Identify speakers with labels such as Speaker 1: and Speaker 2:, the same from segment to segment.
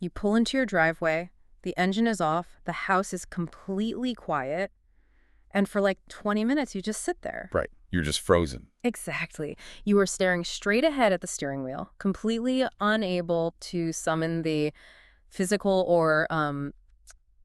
Speaker 1: You pull into your driveway, the engine is off, the house is completely quiet, and for like 20 minutes you just sit there.
Speaker 2: Right. You're just frozen.
Speaker 1: Exactly. You are staring straight ahead at the steering wheel, completely unable to summon the physical or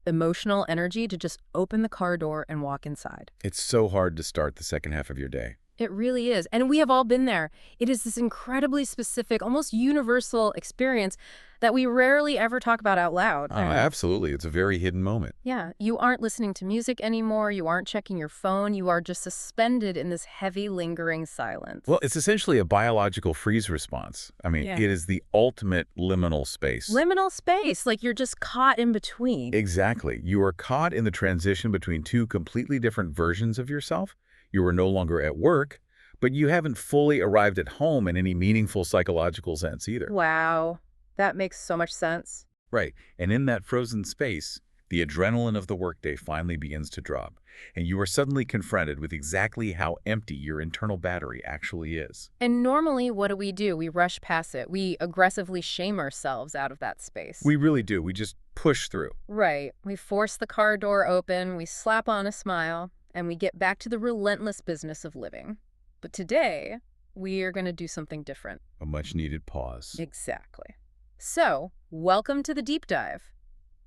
Speaker 1: emotional energy to just open the car door and walk inside.
Speaker 2: It's so hard to start the second half of your day.
Speaker 1: It really is. And we have all been there. It is this incredibly specific, almost universal experience that we rarely ever talk about out loud.
Speaker 2: Oh, absolutely. It's a very hidden moment.
Speaker 1: Yeah, you aren't listening to music anymore. You aren't checking your phone. You are just suspended in this heavy, lingering silence.
Speaker 2: Well, it's essentially a biological freeze response. I mean,
Speaker 1: Yeah.
Speaker 2: it is the ultimate liminal space.
Speaker 1: Liminal space, like you're just caught in between.
Speaker 2: Exactly. You are caught in the transition between two completely different versions of yourself. You are no longer at work, but you haven't fully arrived at home in any meaningful psychological sense either.
Speaker 1: Wow, that makes so much sense.
Speaker 2: Right. And in that frozen space, the adrenaline of the workday finally begins to drop, and you are suddenly confronted with exactly how empty your internal battery actually is.
Speaker 1: And normally, what do? We rush past it. We aggressively shame ourselves out of that space.
Speaker 2: We really do. We just push through.
Speaker 1: Right. We force the car door open, we slap on a smile, and we get back to the relentless business of living. But today, we are going to do something different.
Speaker 2: A much-needed pause.
Speaker 1: Exactly. So, welcome to the deep dive.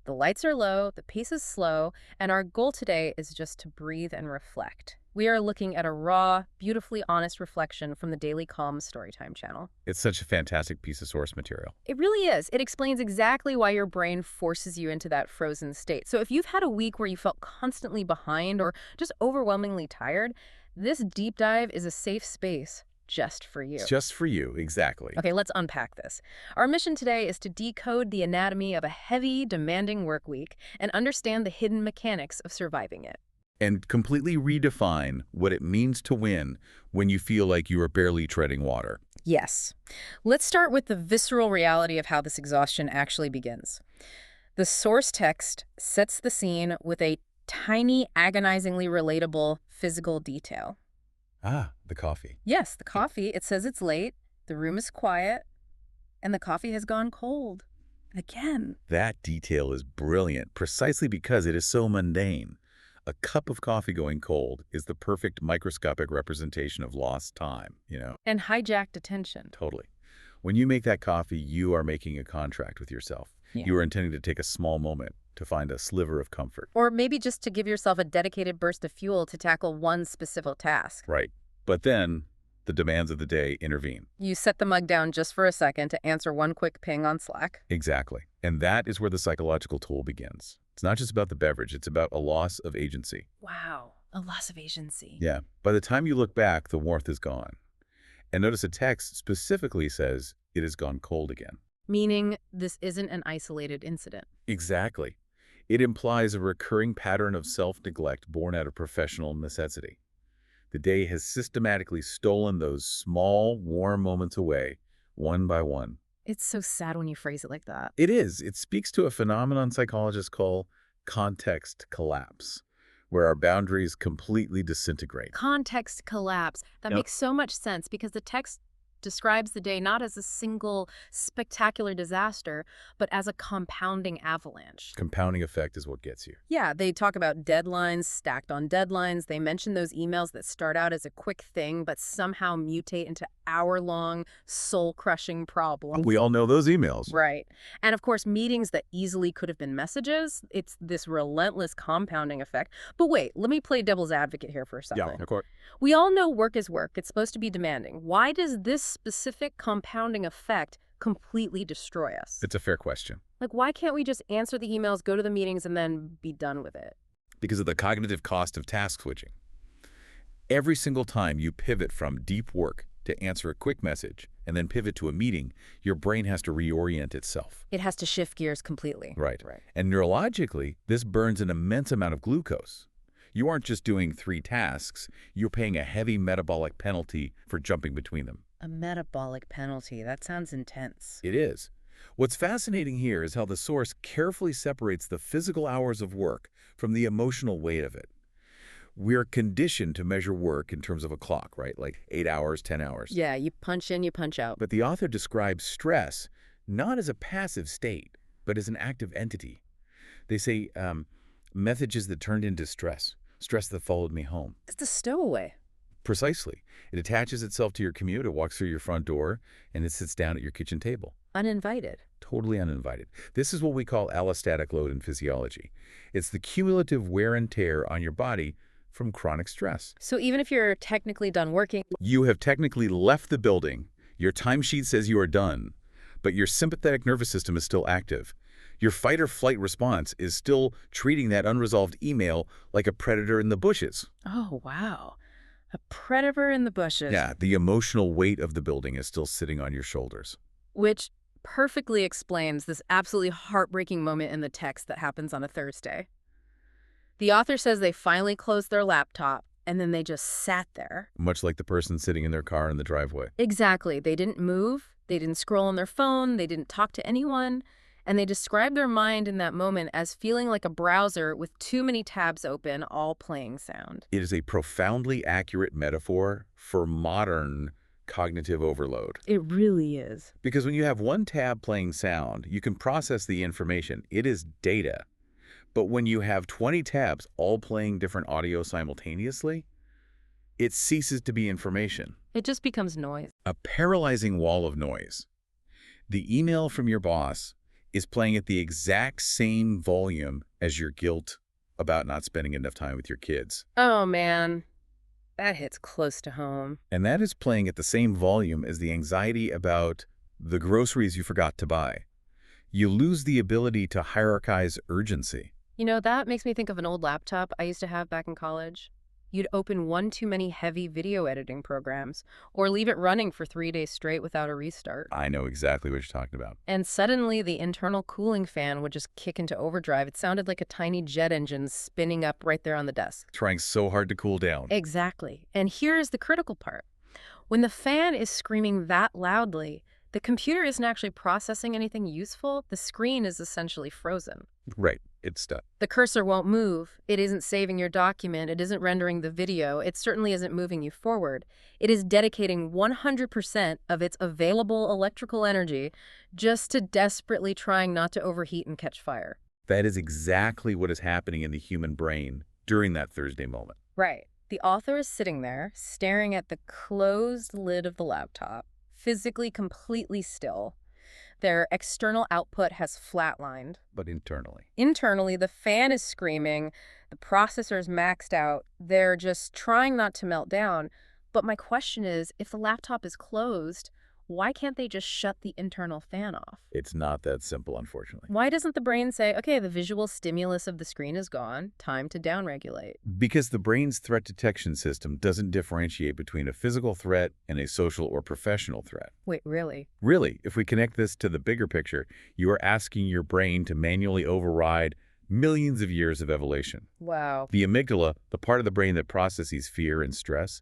Speaker 1: The lights are low, the pace is slow, and our goal today is just to breathe and reflect. We are looking at a raw, beautifully honest reflection from the Daily Calm Storytime channel.
Speaker 2: It's such a fantastic piece of source material.
Speaker 1: It really is. It explains exactly why your brain forces you into that frozen state. So if you've had a week where you felt constantly behind or just overwhelmingly tired, this deep dive is a safe space just for you.
Speaker 2: It's just for you, exactly.
Speaker 1: Okay, let's unpack this. Our mission today is to decode the anatomy of a heavy, demanding work week and understand the hidden mechanics of surviving it.
Speaker 2: And completely redefine what it means to win when you feel like you are barely treading water.
Speaker 1: Yes. Let's start with the visceral reality of how this exhaustion actually begins. The source text sets the scene with a tiny, agonizingly relatable physical detail.
Speaker 2: Ah, the coffee.
Speaker 1: Yes, the coffee, it says it's late, the room is quiet, and the coffee has gone cold. Again.
Speaker 2: That detail is brilliant precisely because it is so mundane. A cup of coffee going cold is the perfect microscopic representation of lost time,
Speaker 1: And hijacked attention.
Speaker 2: Totally. When you make that coffee, you are making a contract with yourself.
Speaker 1: Yeah.
Speaker 2: You are intending to take a small moment to find a sliver of comfort.
Speaker 1: Or maybe just to give yourself a dedicated burst of fuel to tackle one specific task.
Speaker 2: Right. But then the demands of the day intervene.
Speaker 1: You set the mug down just for a second to answer one quick ping on Slack.
Speaker 2: Exactly. And that is where the psychological toll begins. It's not just about the beverage. It's about a loss of agency.
Speaker 1: Wow, a loss of agency.
Speaker 2: Yeah. By the time you look back, the warmth is gone. And notice the text specifically says it has gone cold again.
Speaker 1: Meaning this isn't an isolated incident.
Speaker 2: Exactly. It implies a recurring pattern of self-neglect born out of professional necessity. The day has systematically stolen those small, warm moments away, one by one.
Speaker 1: It's so sad when you phrase it like that.
Speaker 2: It is. It speaks to a phenomenon psychologists call context collapse, where our boundaries completely disintegrate.
Speaker 1: Context collapse. That
Speaker 2: Yep.
Speaker 1: makes so much sense because the text describes the day not as a single spectacular disaster, but as a compounding avalanche.
Speaker 2: Compounding effect is what gets you.
Speaker 1: Yeah, they talk about deadlines stacked on deadlines. They mention those emails that start out as a quick thing, but somehow mutate into hour-long, soul-crushing problems.
Speaker 2: We all know those emails.
Speaker 1: Right. And of course, meetings that easily could have been messages. It's this relentless compounding effect. But wait, let me play devil's advocate here for a second.
Speaker 2: of course.
Speaker 1: We all know work is work. It's supposed to be demanding. Why does this specific compounding effect completely destroy us?
Speaker 2: It's a fair question.
Speaker 1: Like, why can't we just answer the emails, go to the meetings, and then be done with it?
Speaker 2: Because of the cognitive cost of task switching. Every single time you pivot from deep work to answer a quick message and then pivot to a meeting, your brain has to reorient itself.
Speaker 1: It has to shift gears completely.
Speaker 2: Right.
Speaker 1: Right.
Speaker 2: And neurologically, this burns an immense amount of glucose. You aren't just doing 3 tasks, you're paying a heavy metabolic penalty for jumping between them.
Speaker 1: A metabolic penalty. That sounds intense.
Speaker 2: It is. What's fascinating here is how the source carefully separates the physical hours of work from the emotional weight of it. We're conditioned to measure work in terms of a clock, right? Like 8 hours, 10 hours.
Speaker 1: Yeah, you punch in, you punch out.
Speaker 2: But the author describes stress not as a passive state, but as an active entity. They say messages that turned into stress, stress that followed me home.
Speaker 1: It's a stowaway.
Speaker 2: Precisely. It attaches itself to your commute, it walks through your front door, and it sits down at your kitchen table.
Speaker 1: Uninvited.
Speaker 2: Totally uninvited. This is what we call allostatic load in physiology. It's the cumulative wear and tear on your body from chronic stress.
Speaker 1: So even if you're technically done working,
Speaker 2: You have technically left the building. Your timesheet says you are done, but your sympathetic nervous system is still active. Your fight or flight response is still treating that unresolved email like a predator in the bushes.
Speaker 1: oh, wow. A predator in the bushes.
Speaker 2: Yeah, the emotional weight of the building is still sitting on your shoulders.
Speaker 1: Which perfectly explains this absolutely heartbreaking moment in the text that happens on a Thursday. The author says they finally closed their laptop, and then they just sat there.
Speaker 2: Much like the person sitting in their car in the driveway.
Speaker 1: Exactly. They didn't move, they didn't scroll on their phone, they didn't talk to anyone, and they described their mind in that moment as feeling like a browser with too many tabs open, all playing sound.
Speaker 2: It is a profoundly accurate metaphor for modern cognitive overload.
Speaker 1: It really is.
Speaker 2: Because when you have one tab playing sound, you can process the information. It is data. But when you have 20 tabs all playing different audio simultaneously, it ceases to be information.
Speaker 1: It just becomes noise.
Speaker 2: A paralyzing wall of noise. The email from your boss is playing at the exact same volume as your guilt about not spending enough time with your kids.
Speaker 1: Oh, man. That hits close to home.
Speaker 2: And that is playing at the same volume as the anxiety about the groceries you forgot to buy. You lose the ability to hierarchize urgency.
Speaker 1: You know, that makes me think of an old laptop I used to have back in college. You'd open one too many heavy video editing programs, or leave it running for 3 days straight without a restart.
Speaker 2: I know exactly what you're talking about.
Speaker 1: And suddenly the internal cooling fan would just kick into overdrive. It sounded like a tiny jet engine spinning up right there on the desk.
Speaker 2: Trying so hard to cool down.
Speaker 1: Exactly. And here's the critical part. When the fan is screaming that loudly, the computer isn't actually processing anything useful. The screen is essentially frozen.
Speaker 2: Right. It's stuck.
Speaker 1: The cursor won't move. It isn't saving your document. It isn't rendering the video. It certainly isn't moving you forward. It is dedicating 100% of its available electrical energy just to desperately trying not to overheat and catch fire.
Speaker 2: That is exactly what is happening in the human brain during that Thursday moment.
Speaker 1: Right. The author is sitting there, staring at the closed lid of the laptop, physically completely still. Their external output has flatlined.
Speaker 2: But internally.
Speaker 1: Internally, the fan is screaming, the processor's maxed out, they're just trying not to melt down. But my question is, if the laptop is closed, why can't they just shut the internal fan off?
Speaker 2: It's not that simple, unfortunately.
Speaker 1: Why doesn't the brain say, okay, the visual stimulus of the screen is gone, time to downregulate?
Speaker 2: Because the brain's threat detection system doesn't differentiate between a physical threat and a social or professional threat.
Speaker 1: Wait, really?
Speaker 2: Really, if we connect this to the bigger picture, you are asking your brain to manually override millions of years of evolution.
Speaker 1: Wow.
Speaker 2: The amygdala, the part of the brain that processes fear and stress,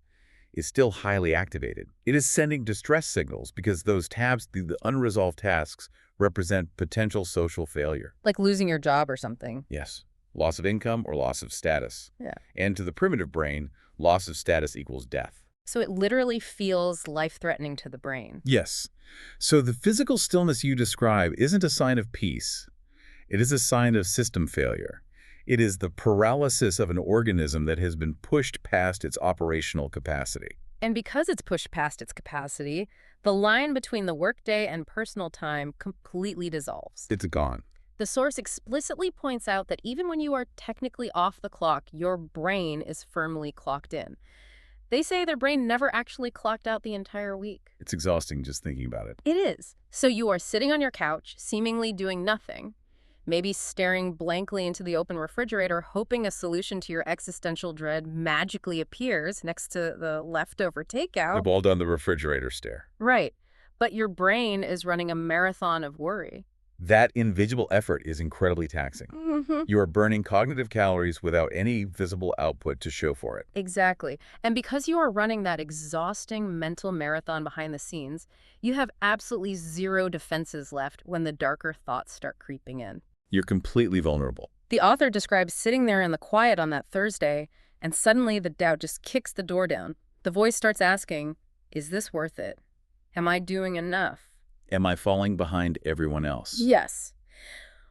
Speaker 2: is still highly activated. It is sending distress signals because those tabs, the unresolved tasks, represent potential social failure.
Speaker 1: Like losing your job or something.
Speaker 2: Yes, loss of income or loss of status.
Speaker 1: Yeah.
Speaker 2: And to the primitive brain, loss of status equals death.
Speaker 1: So it literally feels life-threatening to the brain.
Speaker 2: Yes. So the physical stillness you describe isn't a sign of peace. It is a sign of system failure. It is the paralysis of an organism that has been pushed past its operational capacity.
Speaker 1: And because it's pushed past its capacity, the line between the workday and personal time completely dissolves.
Speaker 2: It's gone.
Speaker 1: The source explicitly points out that even when you are technically off the clock, your brain is firmly clocked in. They say their brain never actually clocked out the entire week.
Speaker 2: It's exhausting just thinking about it.
Speaker 1: It is. So you are sitting on your couch, seemingly doing nothing, maybe staring blankly into the open refrigerator, hoping a solution to your existential dread magically appears next to the leftover takeout.
Speaker 2: The ball down the refrigerator stare.
Speaker 1: Right. But your brain is running a marathon of worry.
Speaker 2: That invisible effort is incredibly taxing. You are burning cognitive calories without any visible output to show for it.
Speaker 1: Exactly. And because you are running that exhausting mental marathon behind the scenes, you have absolutely zero defenses left when the darker thoughts start creeping in.
Speaker 2: You're completely vulnerable.
Speaker 1: The author describes sitting there in the quiet on that Thursday, and suddenly the doubt just kicks the door down. The voice starts asking, is this worth it? Am I doing enough?
Speaker 2: Am I falling behind everyone else?
Speaker 1: Yes.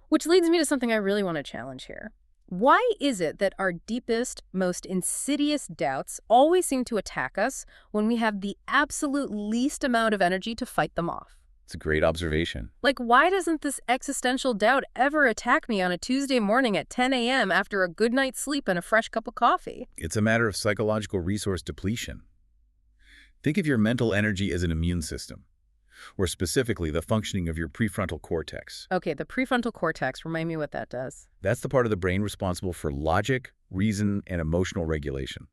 Speaker 1: Which leads me to something I really want to challenge here. Why is it that our deepest, most insidious doubts always seem to attack us when we have the absolute least amount of energy to fight them off?
Speaker 2: It's a great observation.
Speaker 1: Like, why doesn't this existential doubt ever attack me on a Tuesday morning at 10 a.m. after a good night's sleep and a fresh cup of coffee?
Speaker 2: It's a matter of psychological resource depletion. Think of your mental energy as an immune system, or specifically the functioning of your prefrontal cortex.
Speaker 1: Okay, the prefrontal cortex, remind me what that does.
Speaker 2: That's the part of the brain responsible for logic, reason, and emotional regulation.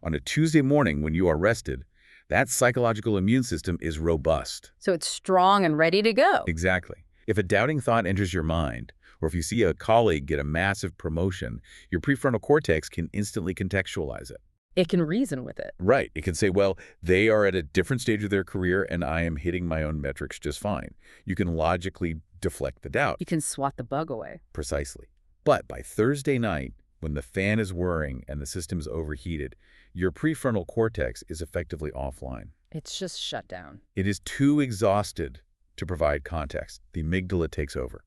Speaker 2: On a Tuesday morning when you are rested, that psychological immune system is robust.
Speaker 1: So it's strong and ready to go.
Speaker 2: Exactly. If a doubting thought enters your mind, or if you see a colleague get a massive promotion, your prefrontal cortex can instantly contextualize it.
Speaker 1: It can reason with it.
Speaker 2: Right. It can say, well, they are at a different stage of their career and I am hitting my own metrics just fine. You can logically deflect the doubt.
Speaker 1: You can swat the bug away.
Speaker 2: Precisely. But by Thursday night, when the fan is whirring and the system is overheated, your prefrontal cortex is effectively offline.
Speaker 1: It's just shut down.
Speaker 2: It is too exhausted to provide context. The amygdala takes over.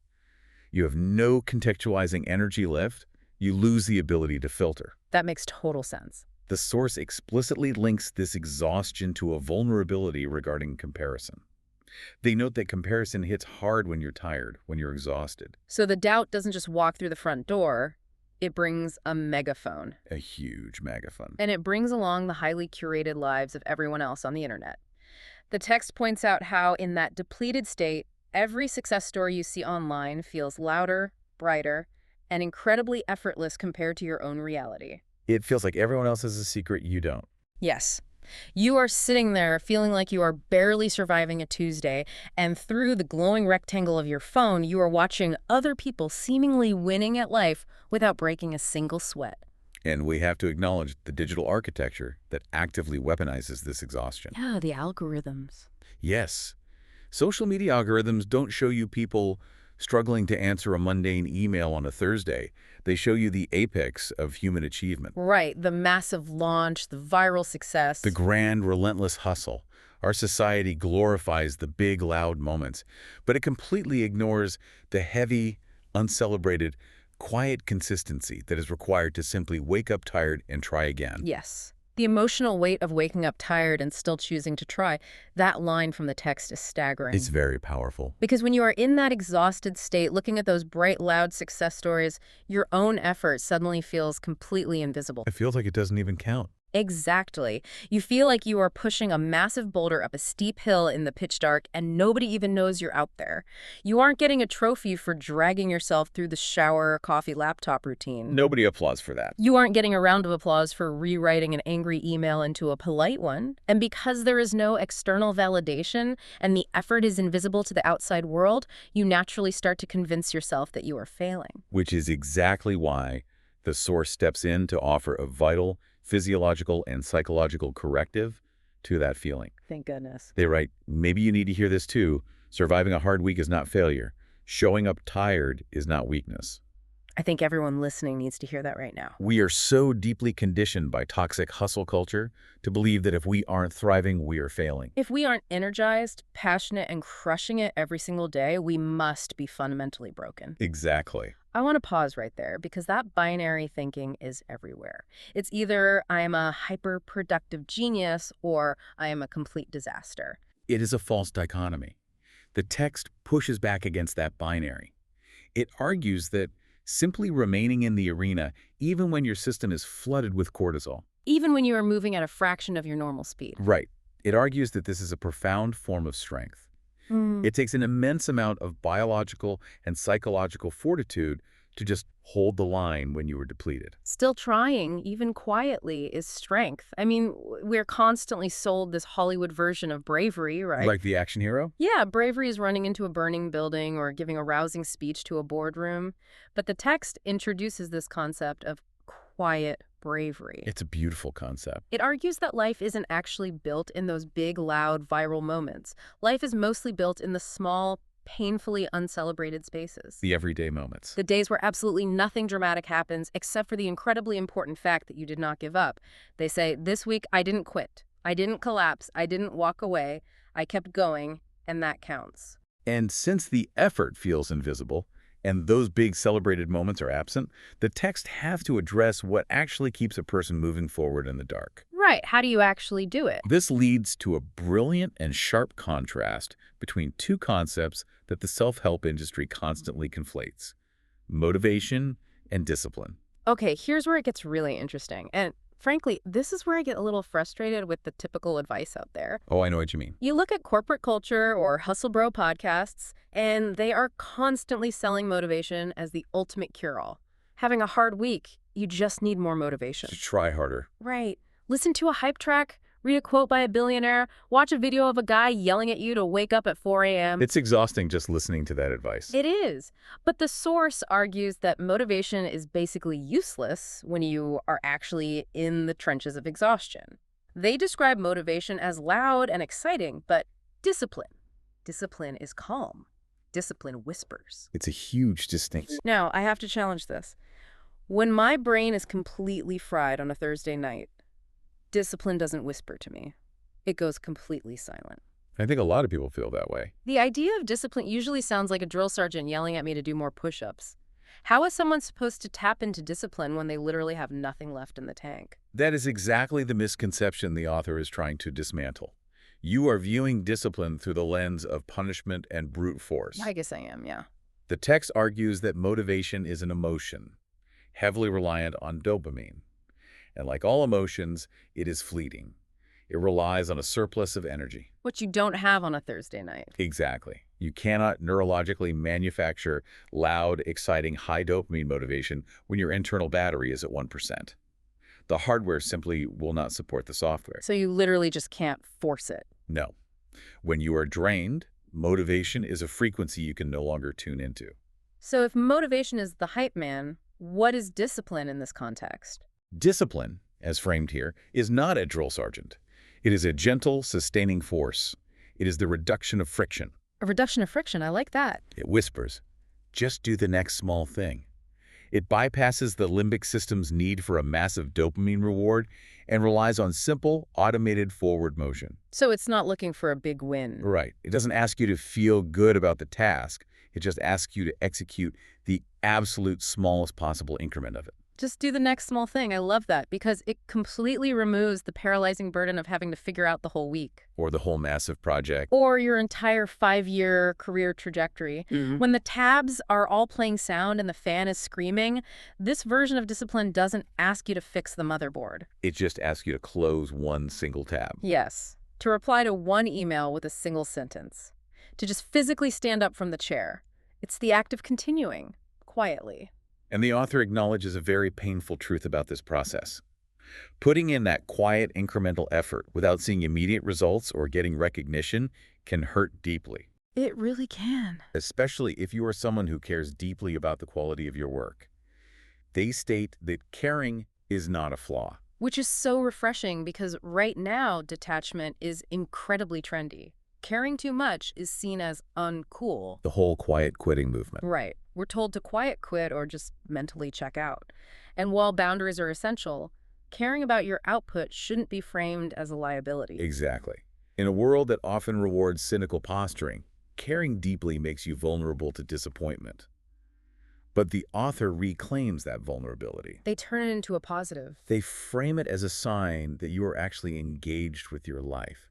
Speaker 2: You have no contextualizing energy left. You lose the ability to filter.
Speaker 1: That makes total sense.
Speaker 2: The source explicitly links this exhaustion to a vulnerability regarding comparison. They note that comparison hits hard when you're tired, when you're exhausted.
Speaker 1: So the doubt doesn't just walk through the front door, it brings a megaphone.
Speaker 2: A huge megaphone.
Speaker 1: And it brings along the highly curated lives of everyone else on the internet. The text points out how, in that depleted state, every success story you see online feels louder, brighter, and incredibly effortless compared to your own reality.
Speaker 2: It feels like everyone else has a secret you don't.
Speaker 1: Yes. You are sitting there feeling like you are barely surviving a Tuesday, and through the glowing rectangle of your phone, you are watching other people seemingly winning at life without breaking a single sweat.
Speaker 2: And we have to acknowledge the digital architecture that actively weaponizes this exhaustion.
Speaker 1: Yeah, the algorithms.
Speaker 2: Yes. Social media algorithms don't show you people struggling to answer a mundane email on a Thursday. They show you the apex of human achievement.
Speaker 1: Right, the massive launch, the viral success.
Speaker 2: The grand, relentless hustle. Our society glorifies the big, loud moments, but it completely ignores the heavy, uncelebrated, quiet consistency that is required to simply wake up tired and try again.
Speaker 1: Yes. The emotional weight of waking up tired and still choosing to try, that line from the text is staggering.
Speaker 2: It's very powerful.
Speaker 1: Because when you are in that exhausted state, looking at those bright, loud success stories, your own effort suddenly feels completely invisible.
Speaker 2: It feels like it doesn't even count.
Speaker 1: Exactly. You feel like you are pushing a massive boulder up a steep hill in the pitch dark and nobody even knows you're out there. You aren't getting a trophy for dragging yourself through the shower, coffee, laptop routine.
Speaker 2: Nobody applauds for that.
Speaker 1: You aren't getting a round of applause for rewriting an angry email into a polite one. And because there is no external validation and the effort is invisible to the outside world, you naturally start to convince yourself that you are failing.
Speaker 2: Which is exactly why the source steps in to offer a vital, physiological and psychological corrective to that feeling.
Speaker 1: Thank goodness.
Speaker 2: They write, maybe you need to hear this too. Surviving a hard week is not failure. Showing up tired is not weakness.
Speaker 1: I think everyone listening needs to hear that right now.
Speaker 2: We are so deeply conditioned by toxic hustle culture to believe that if we aren't thriving, we are failing.
Speaker 1: If we aren't energized, passionate, and crushing it every single day, we must be fundamentally broken.
Speaker 2: Exactly.
Speaker 1: I want to pause right there because that binary thinking is everywhere. It's either I am a hyper-productive genius or I am a complete disaster.
Speaker 2: It is a false dichotomy. The text pushes back against that binary. It argues that simply remaining in the arena, even when your system is flooded with cortisol.
Speaker 1: Even when you are moving at a fraction of your normal speed.
Speaker 2: Right. It argues that this is a profound form of strength. It takes an immense amount of biological and psychological fortitude to just hold the line when you were depleted.
Speaker 1: Still trying, even quietly, is strength. I mean, we're constantly sold this Hollywood version of bravery, right?
Speaker 2: Like the action hero?
Speaker 1: Yeah, bravery is running into a burning building or giving a rousing speech to a boardroom. But the text introduces this concept of quiet bravery.
Speaker 2: It's a beautiful concept.
Speaker 1: It argues that life isn't actually built in those big, loud, viral moments. Life is mostly built in the small, painfully uncelebrated spaces.
Speaker 2: The everyday moments.
Speaker 1: The days where absolutely nothing dramatic happens except for the incredibly important fact that you did not give up. They say, this week I didn't quit. I didn't collapse. I didn't walk away. I kept going, and that counts.
Speaker 2: And since the effort feels invisible, and those big celebrated moments are absent, the text have to address what actually keeps a person moving forward in the dark.
Speaker 1: Right. How do you actually do it?
Speaker 2: This leads to a brilliant and sharp contrast between two concepts that the self-help industry constantly conflates: motivation and discipline.
Speaker 1: Okay, here's where it gets really interesting. And frankly, this is where I get a little frustrated with the typical advice out there.
Speaker 2: Oh, I know what you mean.
Speaker 1: You look at corporate culture or hustle bro podcasts, and they are constantly selling motivation as the ultimate cure-all. Having a hard week, you just need more motivation.
Speaker 2: To try harder.
Speaker 1: Right. Listen to a hype track, read a quote by a billionaire, watch a video of a guy yelling at you to wake up at 4 a.m.
Speaker 2: It's exhausting just listening to that advice.
Speaker 1: It is. But the source argues that motivation is basically useless when you are actually in the trenches of exhaustion. They describe motivation as loud and exciting, but discipline is calm. Discipline whispers.
Speaker 2: It's a huge distinction.
Speaker 1: Now, I have to challenge this. When my brain is completely fried on a Thursday night, discipline doesn't whisper to me. It goes completely silent.
Speaker 2: I think a lot of people feel that way.
Speaker 1: The idea of discipline usually sounds like a drill sergeant yelling at me to do more push-ups. How is someone supposed to tap into discipline when they literally have nothing left in the tank?
Speaker 2: That is exactly the misconception the author is trying to dismantle. You are viewing discipline through the lens of punishment and brute force.
Speaker 1: I guess I am, yeah.
Speaker 2: The text argues that motivation is an emotion, heavily reliant on dopamine. And like all emotions, it is fleeting. It relies on a surplus of energy.
Speaker 1: What you don't have on a Thursday night.
Speaker 2: Exactly. You cannot neurologically manufacture loud, exciting, high dopamine motivation when your internal battery is at 1%. The hardware simply will not support the software.
Speaker 1: So you literally just can't force it.
Speaker 2: No. When you are drained, motivation is a frequency you can no longer tune into.
Speaker 1: So if motivation is the hype man, what is discipline in this context?
Speaker 2: Discipline, as framed here, is not a drill sergeant. It is a gentle, sustaining force. It is the reduction of friction.
Speaker 1: A reduction of friction, I like that.
Speaker 2: It whispers, just do the next small thing. It bypasses the limbic system's need for a massive dopamine reward and relies on simple, automated forward motion.
Speaker 1: So it's not looking for a big win.
Speaker 2: Right. It doesn't ask you to feel good about the task. It just asks you to execute the absolute smallest possible increment of it.
Speaker 1: Just do the next small thing. I love that because it completely removes the paralyzing burden of having to figure out the whole week.
Speaker 2: Or the whole massive project.
Speaker 1: Or your entire 5-year career trajectory. When the tabs are all playing sound and the fan is screaming, this version of discipline doesn't ask you to fix the motherboard.
Speaker 2: It just asks you to close one single tab.
Speaker 1: Yes. To reply to one email with a single sentence. To just physically stand up from the chair. It's the act of continuing, quietly.
Speaker 2: And the author acknowledges a very painful truth about this process. Putting in that quiet, incremental effort without seeing immediate results or getting recognition can hurt deeply.
Speaker 1: It really can.
Speaker 2: Especially if you are someone who cares deeply about the quality of your work. They state that caring is not a flaw.
Speaker 1: Which is so refreshing because right now, detachment is incredibly trendy. Caring too much is seen as uncool.
Speaker 2: The whole quiet quitting movement.
Speaker 1: Right. We're told to quiet quit or just mentally check out. And while boundaries are essential, caring about your output shouldn't be framed as a liability.
Speaker 2: Exactly. In a world that often rewards cynical posturing, caring deeply makes you vulnerable to disappointment. But the author reclaims that vulnerability.
Speaker 1: They turn it into a positive.
Speaker 2: They frame it as a sign that you are actually engaged with your life.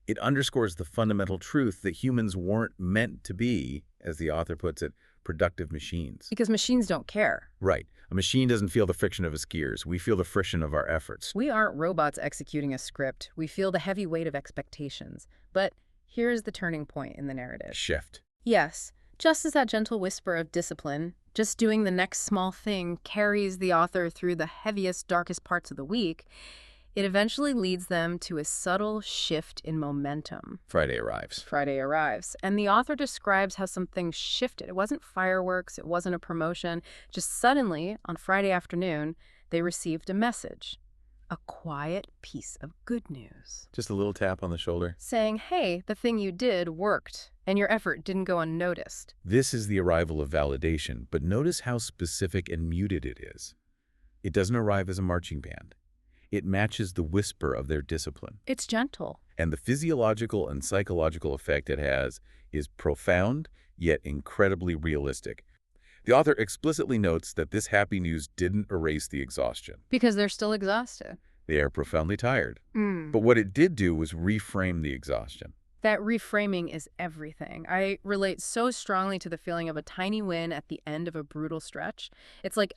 Speaker 2: It underscores the fundamental truth that humans weren't meant to be, as the author puts it, productive machines.
Speaker 1: Because machines don't care.
Speaker 2: Right. A machine doesn't feel the friction of its gears. We feel the friction of our efforts.
Speaker 1: We aren't robots executing a script. We feel the heavy weight of expectations. But here's the turning point in the narrative.
Speaker 2: Shift.
Speaker 1: Yes, just as that gentle whisper of discipline, just doing the next small thing carries the author through the heaviest, darkest parts of the week, it eventually leads them to a subtle shift in momentum.
Speaker 2: Friday arrives.
Speaker 1: And the author describes how something shifted. It wasn't fireworks. It wasn't a promotion. Just suddenly, on Friday afternoon, they received a message. A quiet piece of good news.
Speaker 2: Just a little tap on the shoulder.
Speaker 1: Saying, hey, the thing you did worked, and your effort didn't go unnoticed.
Speaker 2: This is the arrival of validation, but notice how specific and muted it is. It doesn't arrive as a marching band. It matches the whisper of their discipline.
Speaker 1: It's gentle.
Speaker 2: And the physiological and psychological effect it has is profound, yet incredibly realistic. The author explicitly notes that this happy news didn't erase the exhaustion.
Speaker 1: Because they're still exhausted.
Speaker 2: They are profoundly tired.
Speaker 1: Mm.
Speaker 2: But what it did do was reframe the exhaustion.
Speaker 1: That reframing is everything. I relate so strongly to the feeling of a tiny win at the end of a brutal stretch. It's like,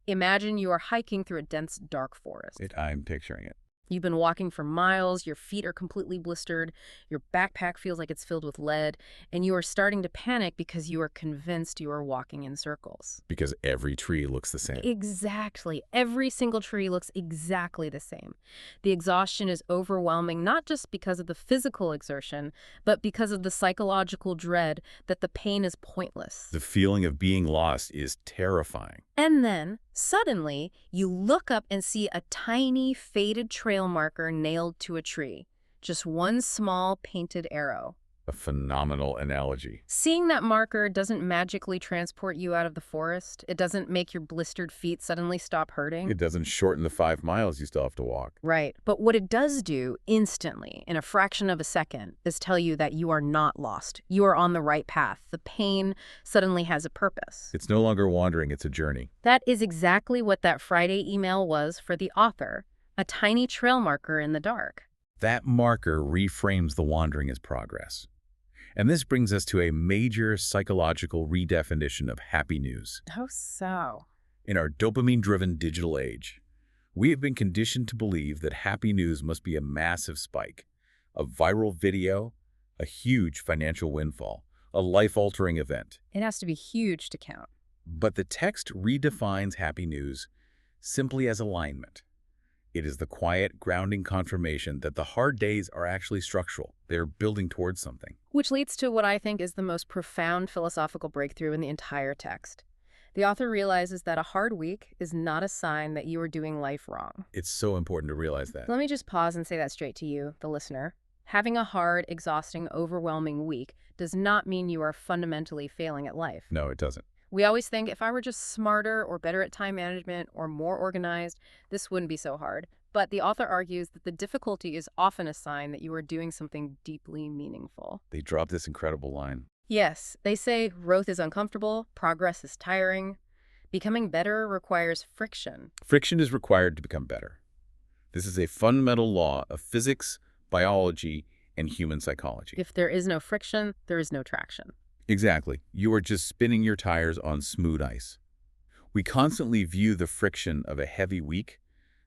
Speaker 1: imagine you are hiking through a dense, dark forest.
Speaker 2: I'm picturing it.
Speaker 1: You've been walking for miles, your feet are completely blistered, your backpack feels like it's filled with lead, and you are starting to panic because you are convinced you are walking in circles.
Speaker 2: Because every tree looks the same.
Speaker 1: Exactly. Every single tree looks exactly the same. The exhaustion is overwhelming, not just because of the physical exertion, but because of the psychological dread that the pain is pointless.
Speaker 2: The feeling of being lost is terrifying.
Speaker 1: And then, suddenly, you look up and see a tiny, faded trail marker nailed to a tree. Just one small, painted arrow.
Speaker 2: A phenomenal analogy.
Speaker 1: Seeing that marker doesn't magically transport you out of the forest. It doesn't make your blistered feet suddenly stop hurting.
Speaker 2: It doesn't shorten the 5 miles you still have to walk.
Speaker 1: Right. But what it does do instantly, in a fraction of a second, is tell you that you are not lost. You are on the right path. The pain suddenly has a purpose.
Speaker 2: It's no longer wandering, it's a journey.
Speaker 1: That is exactly what that Friday email was for the author, a tiny trail marker in the dark.
Speaker 2: That marker reframes the wandering as progress. And this brings us to a major psychological redefinition of happy news.
Speaker 1: Oh, so.
Speaker 2: In our dopamine-driven digital age, we have been conditioned to believe that happy news must be a massive spike, a viral video, a huge financial windfall, a life-altering event.
Speaker 1: It has to be huge to count.
Speaker 2: But the text redefines happy news simply as alignment. It is the quiet, grounding confirmation that the hard days are actually structural. They're building towards something.
Speaker 1: Which leads to what I think is the most profound philosophical breakthrough in the entire text. The author realizes that a hard week is not a sign that you are doing life wrong.
Speaker 2: It's so important to realize that.
Speaker 1: Let me just pause and say that straight to you, the listener. Having a hard, exhausting, overwhelming week does not mean you are fundamentally failing at life.
Speaker 2: No, it doesn't.
Speaker 1: We always think if I were just smarter or better at time management or more organized, this wouldn't be so hard. But the author argues that the difficulty is often a sign that you are doing something deeply meaningful.
Speaker 2: They drop this incredible line.
Speaker 1: Yes, they say growth is uncomfortable, progress is tiring. Becoming better requires friction.
Speaker 2: Friction is required to become better. This is a fundamental law of physics, biology, and human psychology.
Speaker 1: If there is no friction, there is no traction.
Speaker 2: Exactly. You are just spinning your tires on smooth ice. We constantly view the friction of a heavy week,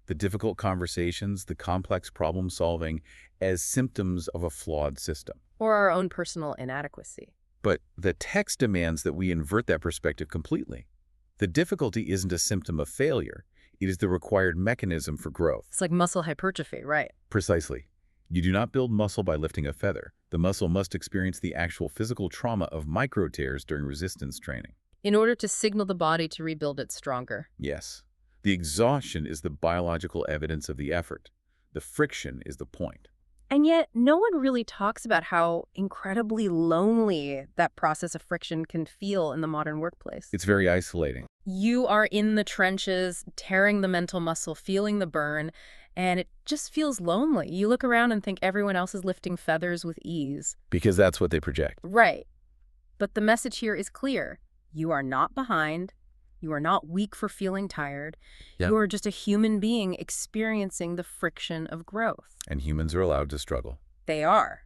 Speaker 2: the difficult conversations, the complex problem solving, as symptoms of a flawed system.
Speaker 1: Or our own personal inadequacy.
Speaker 2: But the text demands that we invert that perspective completely. The difficulty isn't a symptom of failure. It is the required mechanism for growth.
Speaker 1: It's like muscle hypertrophy, right?
Speaker 2: Precisely. You do not build muscle by lifting a feather. The muscle must experience the actual physical trauma of micro tears during resistance training.
Speaker 1: In order to signal the body to rebuild it stronger.
Speaker 2: Yes. The exhaustion is the biological evidence of the effort. The friction is the point.
Speaker 1: And yet, no one really talks about how incredibly lonely that process of friction can feel in the modern workplace.
Speaker 2: It's very isolating.
Speaker 1: You are in the trenches, tearing the mental muscle, feeling the burn, and it just feels lonely. You look around and think everyone else is lifting feathers with ease.
Speaker 2: Because that's what they project.
Speaker 1: Right. But the message here is clear. You are not behind. You are not weak for feeling tired.
Speaker 2: Yep.
Speaker 1: You are just a human being experiencing the friction of growth.
Speaker 2: And humans are allowed to struggle.
Speaker 1: They are.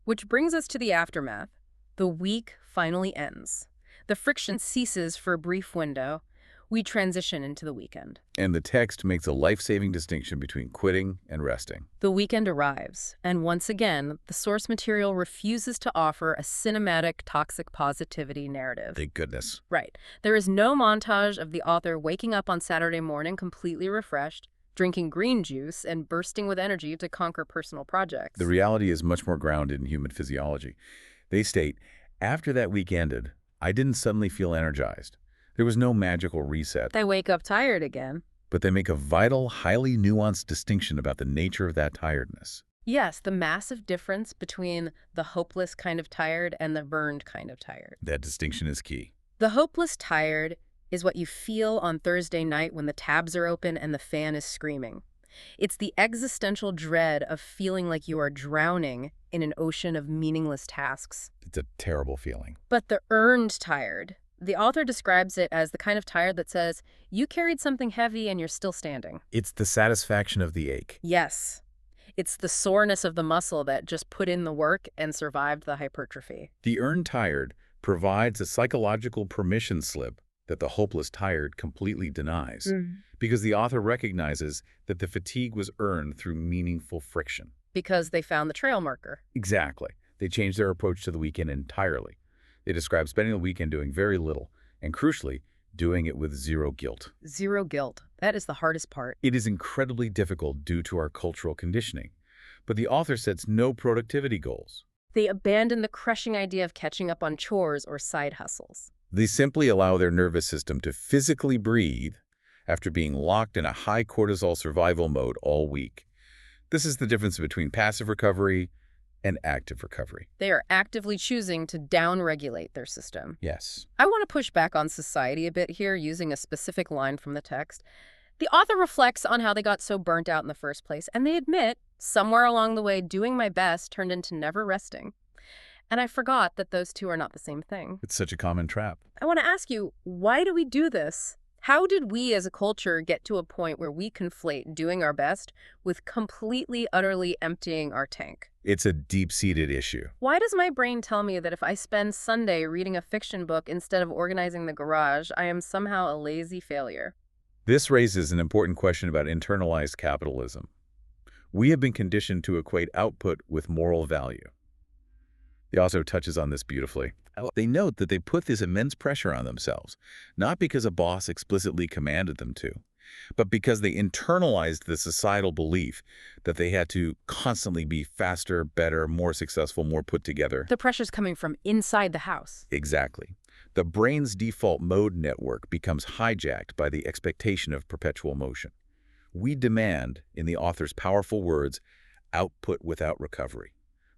Speaker 1: Which brings us to the aftermath. The week finally ends. The friction ceases for a brief window. We transition into the weekend.
Speaker 2: And the text makes a life-saving distinction between quitting and resting.
Speaker 1: The weekend arrives, and once again, the source material refuses to offer a cinematic toxic positivity narrative.
Speaker 2: Thank goodness.
Speaker 1: Right. There is no montage of the author waking up on Saturday morning completely refreshed, drinking green juice, and bursting with energy to conquer personal projects.
Speaker 2: The reality is much more grounded in human physiology. They state, after that week ended, I didn't suddenly feel energized. There was no magical reset.
Speaker 1: They wake up tired again.
Speaker 2: But they make a vital, highly nuanced distinction about the nature of that tiredness.
Speaker 1: Yes, the massive difference between the hopeless kind of tired and the burned kind of tired.
Speaker 2: That distinction is key.
Speaker 1: The hopeless tired is what you feel on Thursday night when the tabs are open and the fan is screaming. It's the existential dread of feeling like you are drowning in an ocean of meaningless tasks.
Speaker 2: It's a terrible feeling.
Speaker 1: But the earned tired, The author describes it as the kind of tired that says, you carried something heavy and you're still standing.
Speaker 2: It's the satisfaction of the ache.
Speaker 1: Yes, it's the soreness of the muscle that just put in the work and survived the hypertrophy.
Speaker 2: The earned tired provides a psychological permission slip that the hopeless tired completely denies, because the author recognizes that the fatigue was earned through meaningful friction.
Speaker 1: Because they found the trail marker.
Speaker 2: Exactly. They changed their approach to the weekend entirely. They describe spending the weekend doing very little, and crucially, doing it with zero guilt.
Speaker 1: Zero guilt. That is the hardest part.
Speaker 2: It is incredibly difficult due to our cultural conditioning, but the author sets no productivity goals.
Speaker 1: They abandon the crushing idea of catching up on chores or side hustles.
Speaker 2: They simply allow their nervous system to physically breathe after being locked in a high cortisol survival mode all week. This is the difference between passive recovery and active recovery.
Speaker 1: They are actively choosing to downregulate their system.
Speaker 2: Yes.
Speaker 1: I want to push back on society a bit here using a specific line from the text. The author reflects on how they got so burnt out in the first place, and they admit, somewhere along the way, doing my best turned into never resting. And I forgot that those two are not the same thing.
Speaker 2: It's such a common trap.
Speaker 1: I want to ask you, why do we do this? How did we as a culture get to a point where we conflate doing our best with completely, utterly emptying our tank?
Speaker 2: It's a deep-seated issue.
Speaker 1: Why does my brain tell me that if I spend Sunday reading a fiction book instead of organizing the garage, I am somehow a lazy failure?
Speaker 2: This raises an important question about internalized capitalism. We have been conditioned to equate output with moral value. The author touches on this beautifully. They note that they put this immense pressure on themselves, not because a boss explicitly commanded them to, but because they internalized the societal belief that they had to constantly be faster, better, more successful, more put together.
Speaker 1: The pressure's coming from inside the house.
Speaker 2: Exactly. The brain's default mode network becomes hijacked by the expectation of perpetual motion. We demand, in the author's powerful words, output without recovery,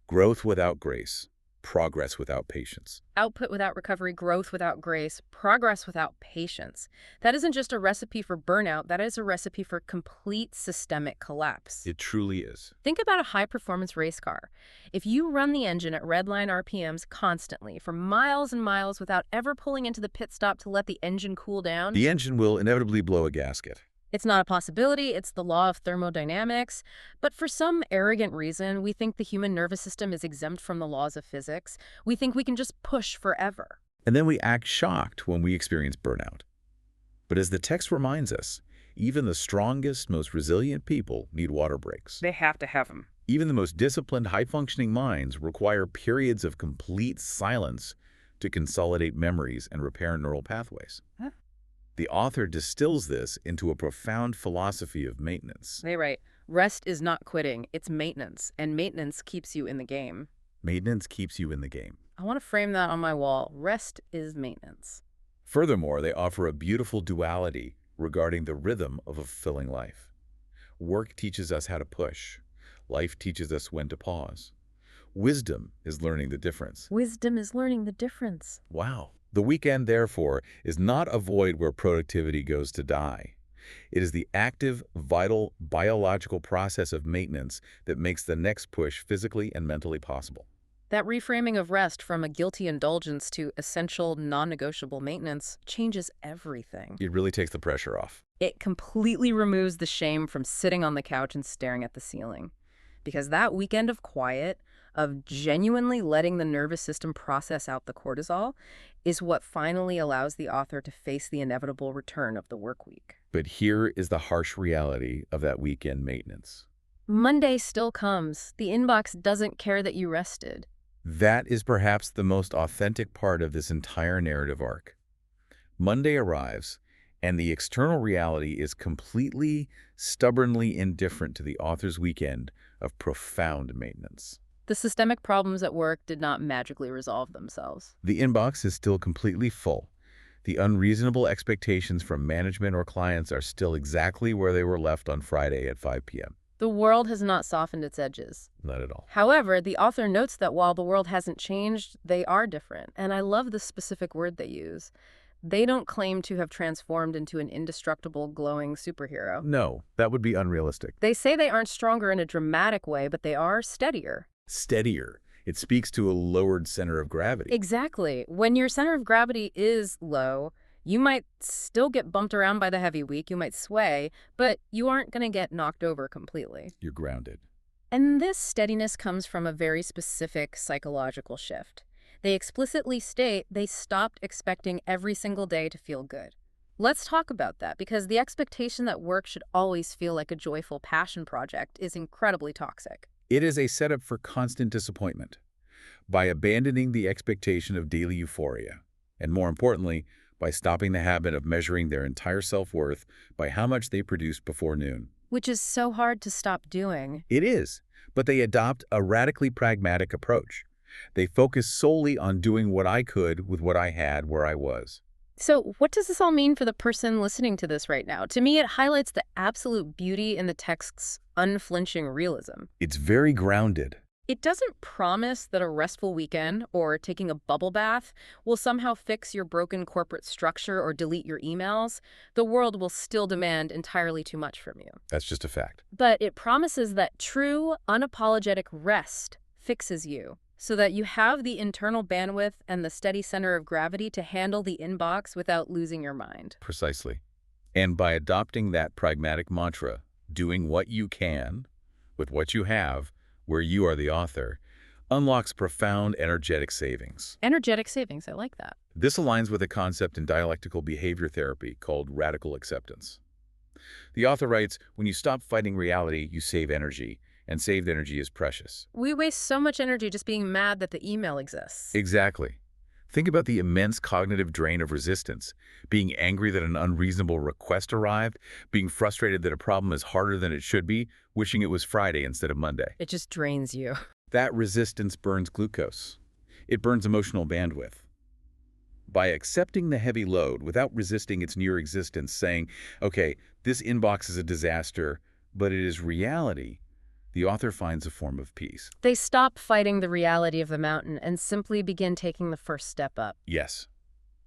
Speaker 2: growth without grace, progress without patience.
Speaker 1: Output without recovery, growth without grace, progress without patience. That isn't just a recipe for burnout, that is a recipe for complete systemic collapse.
Speaker 2: It truly is.
Speaker 1: Think about a high-performance race car. If you run the engine at redline RPMs constantly for miles and miles without ever pulling into the pit stop to let the engine cool down,
Speaker 2: The engine will inevitably blow a gasket.
Speaker 1: it's not a possibility, it's the law of thermodynamics. But for some arrogant reason, we think the human nervous system is exempt from the laws of physics. We think we can just push forever.
Speaker 2: And then we act shocked when we experience burnout. But as the text reminds us, even the strongest, most resilient people need water breaks.
Speaker 1: They have to have them.
Speaker 2: Even the most disciplined, high-functioning minds require periods of complete silence to consolidate memories and repair neural pathways.
Speaker 1: Huh?
Speaker 2: The author distills this into a profound philosophy of maintenance.
Speaker 1: They write, rest is not quitting, it's maintenance, and maintenance keeps you in the game.
Speaker 2: Maintenance keeps you in the game.
Speaker 1: I want to frame that on my wall. Rest is maintenance.
Speaker 2: Furthermore, they offer a beautiful duality regarding the rhythm of a fulfilling life. Work teaches us how to push. Life teaches us when to pause. Wisdom is learning the difference.
Speaker 1: Wisdom is learning the difference.
Speaker 2: Wow. The weekend, therefore, is not a void where productivity goes to die. It is the active, vital, biological process of maintenance that makes the next push physically and mentally possible.
Speaker 1: That reframing of rest from a guilty indulgence to essential, non-negotiable maintenance changes everything.
Speaker 2: It really takes the pressure off.
Speaker 1: It completely removes the shame from sitting on the couch and staring at the ceiling. Because that weekend of quiet, of genuinely letting the nervous system process out the cortisol, is what finally allows the author to face the inevitable return of the work week.
Speaker 2: But here is the harsh reality of that weekend maintenance.
Speaker 1: Monday still comes. The inbox doesn't care that you rested.
Speaker 2: That is perhaps the most authentic part of this entire narrative arc. Monday arrives, and the external reality is completely, stubbornly indifferent to the author's weekend of profound maintenance.
Speaker 1: The systemic problems at work did not magically resolve themselves.
Speaker 2: The inbox is still completely full. The unreasonable expectations from management or clients are still exactly where they were left on Friday at 5 p.m.
Speaker 1: The world has not softened its edges.
Speaker 2: Not at all.
Speaker 1: However, the author notes that while the world hasn't changed, they are different. And I love the specific word they use. They don't claim to have transformed into an indestructible, glowing superhero.
Speaker 2: No, that would be unrealistic.
Speaker 1: They say they aren't stronger in a dramatic way, but they are steadier.
Speaker 2: Steadier. It speaks to a lowered center of gravity.
Speaker 1: Exactly. When your center of gravity is low, you might still get bumped around by the heavy week, you might sway, but you aren't going to get knocked over completely.
Speaker 2: You're grounded.
Speaker 1: And this steadiness comes from a very specific psychological shift. They explicitly state they stopped expecting every single day to feel good. Let's talk about that, because the expectation that work should always feel like a joyful passion project is incredibly toxic.
Speaker 2: It is a setup for constant disappointment. By abandoning the expectation of daily euphoria, and more importantly, by stopping the habit of measuring their entire self-worth by how much they produce before noon.
Speaker 1: Which is so hard to stop doing.
Speaker 2: It is, but they adopt a radically pragmatic approach. They focus solely on doing what I could with what I had where I was.
Speaker 1: So what does this all mean for the person listening to this right now? To me, it highlights the absolute beauty in the text's unflinching realism.
Speaker 2: It's very grounded.
Speaker 1: It doesn't promise that a restful weekend or taking a bubble bath will somehow fix your broken corporate structure or delete your emails. The world will still demand entirely too much from you.
Speaker 2: That's just a fact.
Speaker 1: But it promises that true, unapologetic rest fixes you, so that you have the internal bandwidth and the steady center of gravity to handle the inbox without losing your mind.
Speaker 2: Precisely. And by adopting that pragmatic mantra, doing what you can with what you have, where you are the author, unlocks profound energetic savings.
Speaker 1: Energetic savings, I like that.
Speaker 2: This aligns with a concept in dialectical behavior therapy called radical acceptance. The author writes, when you stop fighting reality, you save energy, and saved energy is precious.
Speaker 1: We waste so much energy just being mad that the email exists.
Speaker 2: Exactly. Think about the immense cognitive drain of resistance, being angry that an unreasonable request arrived, being frustrated that a problem is harder than it should be, wishing it was Friday instead of Monday.
Speaker 1: It just drains you.
Speaker 2: That resistance burns glucose. It burns emotional bandwidth. By accepting the heavy load without resisting its near existence, saying, okay, this inbox is a disaster, but it is reality, the author finds a form of peace.
Speaker 1: They stop fighting the reality of the mountain and simply begin taking the first step up.
Speaker 2: Yes.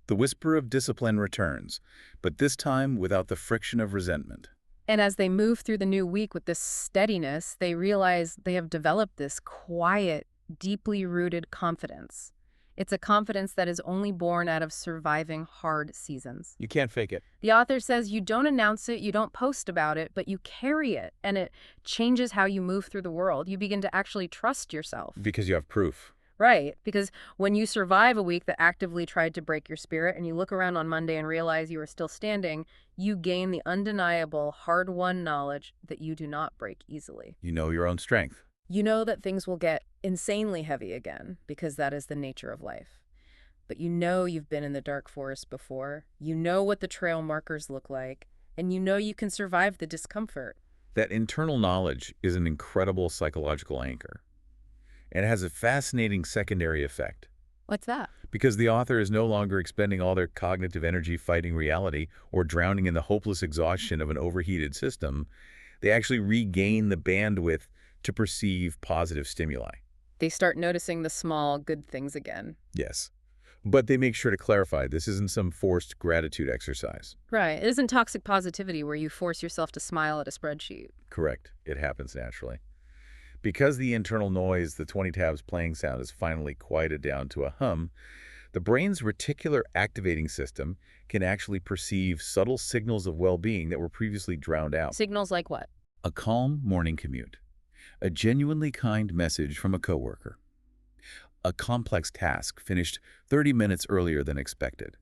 Speaker 2: The whisper of discipline returns, but this time without the friction of resentment.
Speaker 1: And as they move through the new week with this steadiness, they realize they have developed this quiet, deeply rooted confidence. It's a confidence that is only born out of surviving hard seasons.
Speaker 2: You can't fake it.
Speaker 1: The author says you don't announce it, you don't post about it, but you carry it, and it changes how you move through the world. You begin to actually trust yourself.
Speaker 2: Because you have proof.
Speaker 1: Right, because when you survive a week that actively tried to break your spirit and you look around on Monday and realize you are still standing, you gain the undeniable, hard-won knowledge that you do not break easily.
Speaker 2: You know your own strength.
Speaker 1: You know that things will get insanely heavy again, because that is the nature of life. But you know you've been in the dark forest before, you know what the trail markers look like, and you know you can survive the discomfort.
Speaker 2: That internal knowledge is an incredible psychological anchor. And it has a fascinating secondary effect.
Speaker 1: What's that?
Speaker 2: Because the author is no longer expending all their cognitive energy fighting reality or drowning in the hopeless exhaustion of an overheated system, they actually regain the bandwidth to perceive positive stimuli.
Speaker 1: They start noticing the small, good things again.
Speaker 2: Yes. But they make sure to clarify this isn't some forced gratitude exercise.
Speaker 1: Right. It isn't toxic positivity where you force yourself to smile at a spreadsheet.
Speaker 2: Correct. It happens naturally. Because the internal noise, the 20 tabs playing sound, is finally quieted down to a hum, the brain's reticular activating system can actually perceive subtle signals of well-being that were previously drowned out.
Speaker 1: Signals like what?
Speaker 2: A calm morning commute. A genuinely kind message from a coworker. A complex task finished 30 minutes earlier than expected.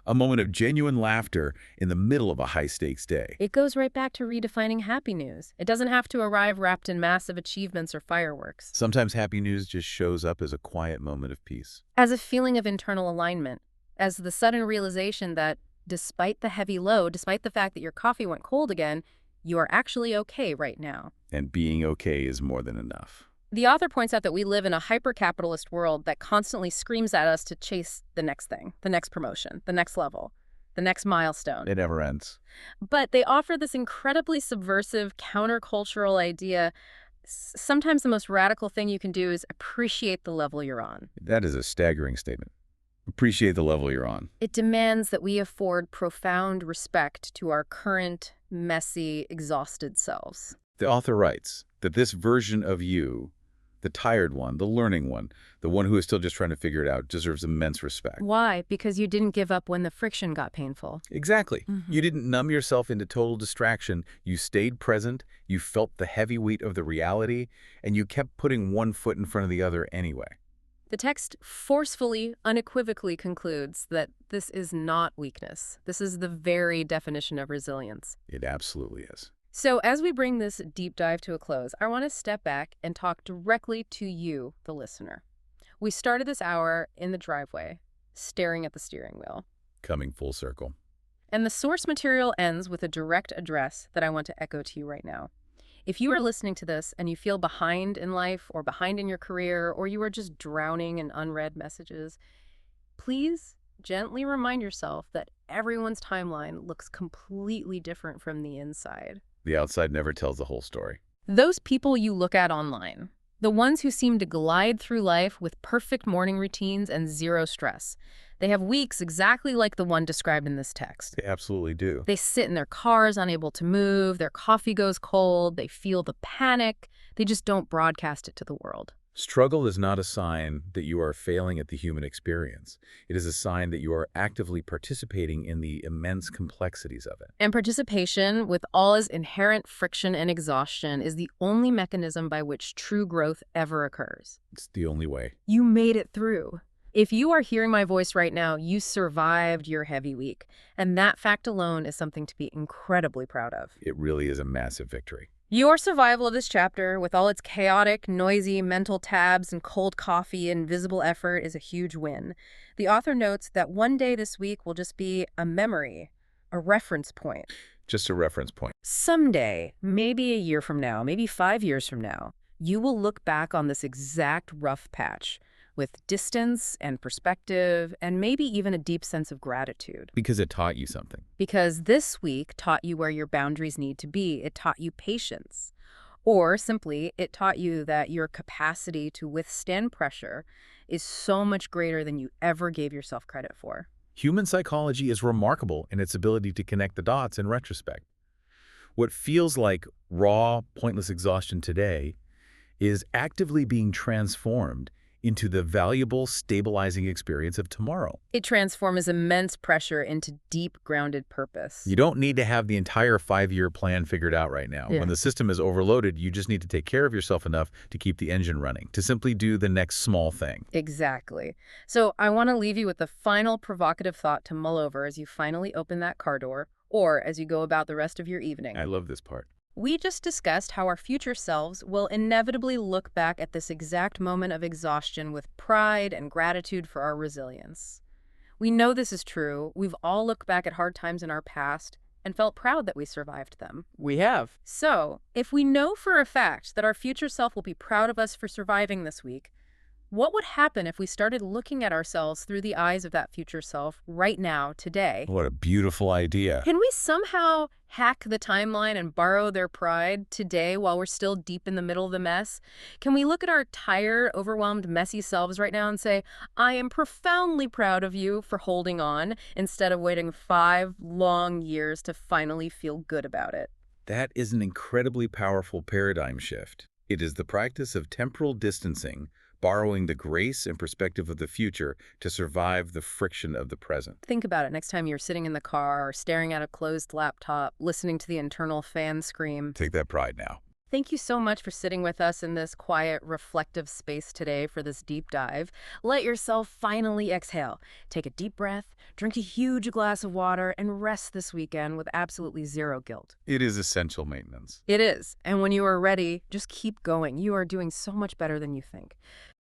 Speaker 2: A moment of genuine laughter in the middle of a high-stakes day.
Speaker 1: It goes right back to redefining happy news. It doesn't have to arrive wrapped in massive achievements or fireworks.
Speaker 2: Sometimes happy news just shows up as a quiet moment of peace.
Speaker 1: As a feeling of internal alignment, as the sudden realization that despite the heavy load, despite the fact that your coffee went cold again, you are actually okay right now.
Speaker 2: And being okay is more than enough.
Speaker 1: The author points out that we live in a hyper-capitalist world that constantly screams at us to chase the next thing, the next promotion, the next level, the next milestone.
Speaker 2: It never ends.
Speaker 1: But they offer this incredibly subversive, countercultural idea. Sometimes the most radical thing you can do is appreciate the level you're on.
Speaker 2: That is a staggering statement. Appreciate the level you're on.
Speaker 1: It demands that we afford profound respect to our current, messy, exhausted selves.
Speaker 2: The author writes that this version of you, The tired one, the learning one, the one who is still just trying to figure it out, deserves immense respect.
Speaker 1: Why? Because you didn't give up when the friction got painful.
Speaker 2: Exactly. You
Speaker 1: Mhm.
Speaker 2: didn't numb yourself into total distraction. You stayed present, you felt the heavy weight of the reality, and you kept putting one foot in front of the other anyway.
Speaker 1: The text forcefully, unequivocally concludes that this is not weakness. This is the very definition of resilience.
Speaker 2: It absolutely is.
Speaker 1: So as we bring this deep dive to a close, I want to step back and talk directly to you, the listener. We started this hour in the driveway, staring at the steering wheel.
Speaker 2: Coming full circle.
Speaker 1: And the source material ends with a direct address that I want to echo to you right now. If you are listening to this and you feel behind in life or behind in your career, or you are just drowning in unread messages, please gently remind yourself that everyone's timeline looks completely different from the inside.
Speaker 2: The outside never tells the whole story.
Speaker 1: Those people you look at online, the ones who seem to glide through life with perfect morning routines and zero stress, they have weeks exactly like the one described in this text.
Speaker 2: They absolutely do.
Speaker 1: They sit in their cars unable to move, their coffee goes cold, they feel the panic, they just don't broadcast it to the world.
Speaker 2: Struggle is not a sign that you are failing at the human experience. It is a sign that you are actively participating in the immense complexities of it.
Speaker 1: And participation, with all its inherent friction and exhaustion, is the only mechanism by which true growth ever occurs.
Speaker 2: It's the only way.
Speaker 1: You made it through. If you are hearing my voice right now, you survived your heavy week. And that fact alone is something to be incredibly proud of.
Speaker 2: It really is a massive victory.
Speaker 1: Your survival of this chapter, with all its chaotic, noisy mental tabs and cold coffee and visible effort, is a huge win. The author notes that one day this week will just be a memory, a reference point.
Speaker 2: Just a reference point.
Speaker 1: Someday, maybe a year from now, maybe 5 years from now, you will look back on this exact rough patch with distance and perspective and maybe even a deep sense of gratitude.
Speaker 2: Because it taught you something.
Speaker 1: Because this week taught you where your boundaries need to be. It taught you patience. Or simply, it taught you that your capacity to withstand pressure is so much greater than you ever gave yourself credit for.
Speaker 2: Human psychology is remarkable in its ability to connect the dots in retrospect. What feels like raw, pointless exhaustion today is actively being transformed into the valuable, stabilizing experience of tomorrow.
Speaker 1: It transforms immense pressure into deep, grounded purpose.
Speaker 2: You don't need to have the entire 5-year plan figured out right now.
Speaker 1: Yeah.
Speaker 2: When the system is overloaded, you just need to take care of yourself enough to keep the engine running, to simply do the next small thing.
Speaker 1: Exactly. So I want to leave you with the final provocative thought to mull over as you finally open that car door or as you go about the rest of your evening.
Speaker 2: I love this part.
Speaker 1: We just discussed how our future selves will inevitably look back at this exact moment of exhaustion with pride and gratitude for our resilience. We know this is true. We've all looked back at hard times in our past and felt proud that we survived them.
Speaker 3: We have.
Speaker 1: So, if we know for a fact that our future self will be proud of us for surviving this week, what would happen if we started looking at ourselves through the eyes of that future self right now, today?
Speaker 2: What a beautiful idea.
Speaker 1: Can we somehow hack the timeline and borrow their pride today while we're still deep in the middle of the mess? Can we look at our tired, overwhelmed, messy selves right now and say, I am profoundly proud of you for holding on, instead of waiting 5 long years to finally feel good about it?
Speaker 2: That is an incredibly powerful paradigm shift. It is the practice of temporal distancing, borrowing the grace and perspective of the future to survive the friction of the present.
Speaker 1: Think about it next time you're sitting in the car or staring at a closed laptop, listening to the internal fan scream.
Speaker 2: Take that pride now.
Speaker 1: Thank you so much for sitting with us in this quiet, reflective space today for this deep dive. Let yourself finally exhale. Take a deep breath, drink a huge glass of water, and rest this weekend with absolutely zero guilt.
Speaker 2: It is essential maintenance.
Speaker 1: It is. And when you are ready, just keep going. You are doing so much better than you think.